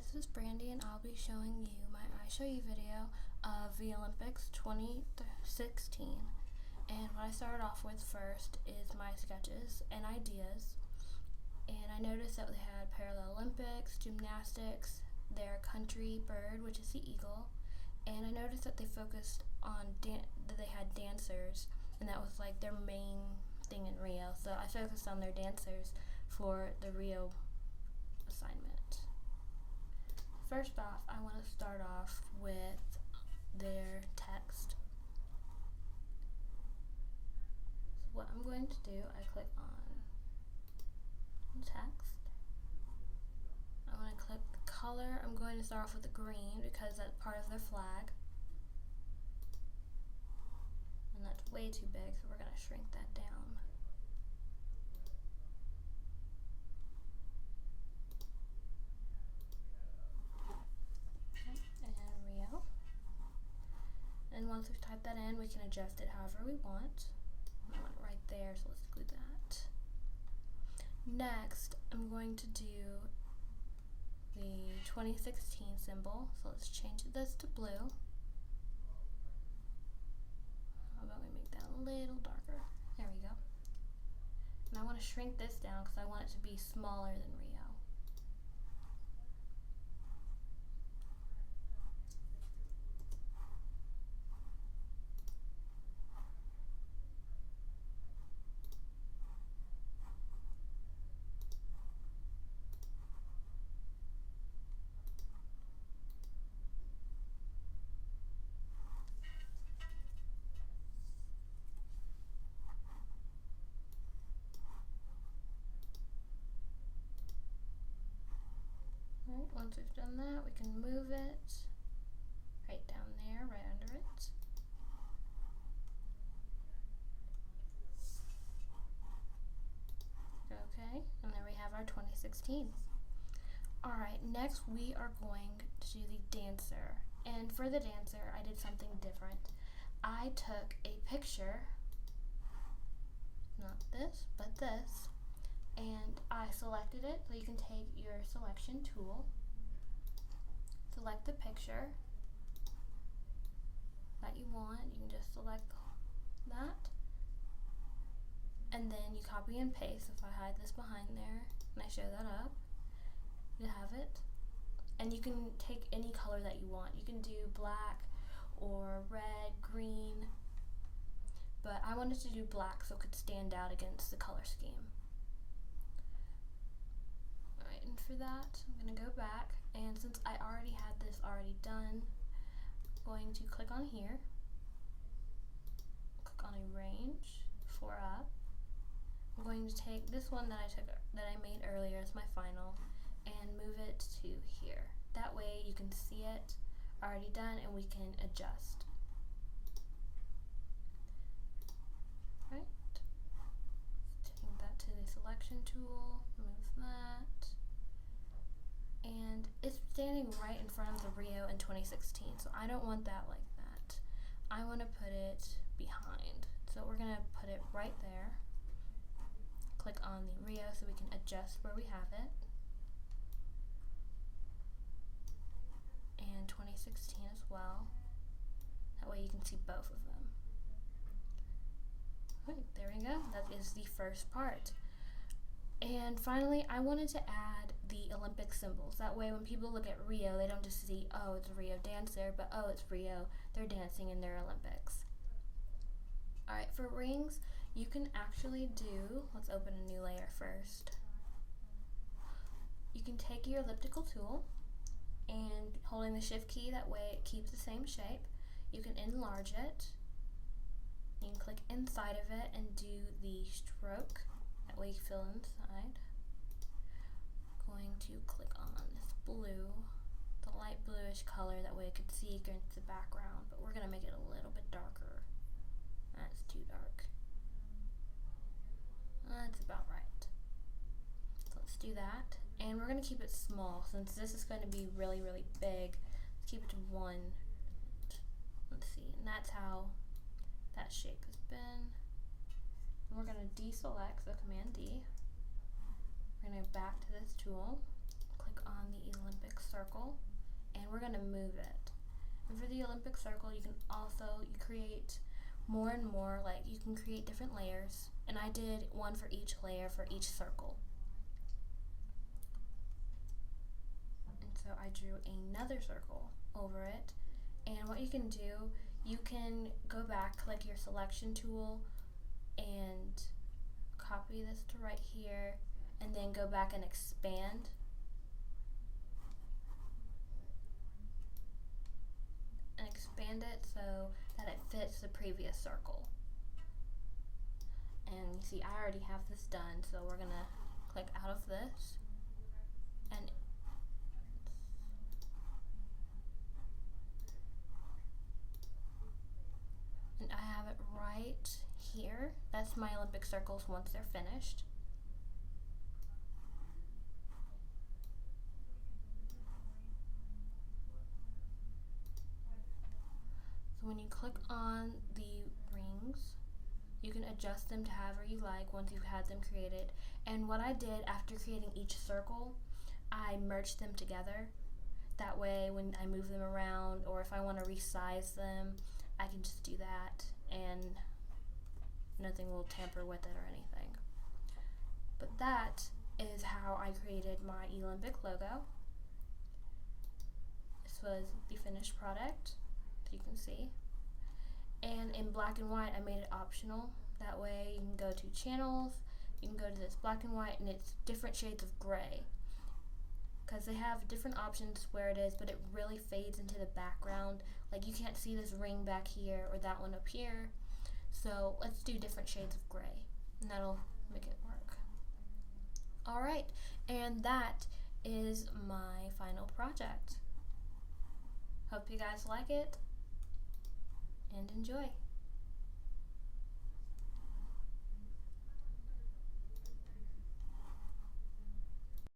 this is Brandy and I'll be showing you my iShowU video of the Olympics 2016. And what I started off with first is my sketches and ideas. And I noticed that they had parallel Olympics, gymnastics, their country bird, which is the eagle. And I noticed that they focused on that they had dancers, and that was like their main thing in Rio. So I focused on their dancers for the Rio assignment. First off, I want to start off with their text. So what I'm going to do, I click on text. I want to click the color. I'm going to start off with the green because that's part of their flag. And that's way too big, so we're going to shrink that down. And once we've typed that in, we can adjust it however we want. I want it right there, so let's do that. Next, I'm going to do the 2016 symbol, so let's change this to blue. How about we make that a little darker? There we go. And I want to shrink this down because I want it to be smaller than Rio. Once we've done that, we can move it right down there, right under it. Okay, and there we have our 2016. Alright, next we are going to do the dancer. And for the dancer, I did something different. I took a picture, not this, but this, and I selected it. So you can take your selection tool, select the picture that you want. You can just select that, and then you copy and paste. If I hide this behind there and I show that up, you have it. And you can take any color that you want. You can do black or red, green, but I wanted to do black so it could stand out against the color scheme. Alright, and for that, I'm going to go back, and since I already had this already done, I'm going to click on here, click on arrange, 4 up. I'm going to take this one that I made earlier as my final and move it to here. That way you can see it already done and we can adjust. Right. Taking that to the selection tool, move that. And it's standing right in front of the Rio in 2016, so I don't want that like that. I want to put it behind. So we're going to put it right there. Click on the Rio so we can adjust where we have it. And 2016 as well. That way you can see both of them. Right, there we go. That is the first part. And finally, I wanted to add the Olympic symbols. That way when people look at Rio, they don't just see, oh, it's a Rio dancer, but oh, it's Rio, they're dancing in their Olympics. Alright, for rings, you can actually do, let's open a new layer first. You can take your elliptical tool and holding the shift key, that way it keeps the same shape. You can enlarge it. You can click inside of it and do the stroke. That way you fill inside. Going to click on this blue, the light bluish color, that way I could see against the background, but we're going to make it a little bit darker. That's too dark. That's about right. So let's do that. And we're going to keep it small since this is going to be really, really big. Let's keep it to 1. Let's see, and that's how that shape has been. And we're going to deselect, so Command D. We're going to go back to this tool, click on the Olympics circle, and we're going to move it. And for the Olympic circle, you can also create more and more, like you can create different layers, and I did one for each layer for each circle. And so I drew another circle over it, and what you can do, you can go back, click your selection tool, and copy this to right here, and then go back and expand. And expand it so that it fits the previous circle. And you see I already have this done, so we're gonna click out of this, and I have it right here. That's my Olympic circles once they're finished. So when you click on the rings, you can adjust them to however you like once you've had them created. And what I did after creating each circle, I merged them together. That way when I move them around, or if I want to resize them, I can just do that and nothing will tamper with it or anything. But that is how I created my Olympic logo. This was the finished product, as you can see. And in black and white, I made it optional. That way you can go to channels, you can go to this black and white, and it's different shades of gray. Because they have different options where it is, but it really fades into the background. Like you can't see this ring back here or that one up here. So let's do different shades of gray, and that'll make it work. Alright, and that is my final project. Hope you guys like it and enjoy.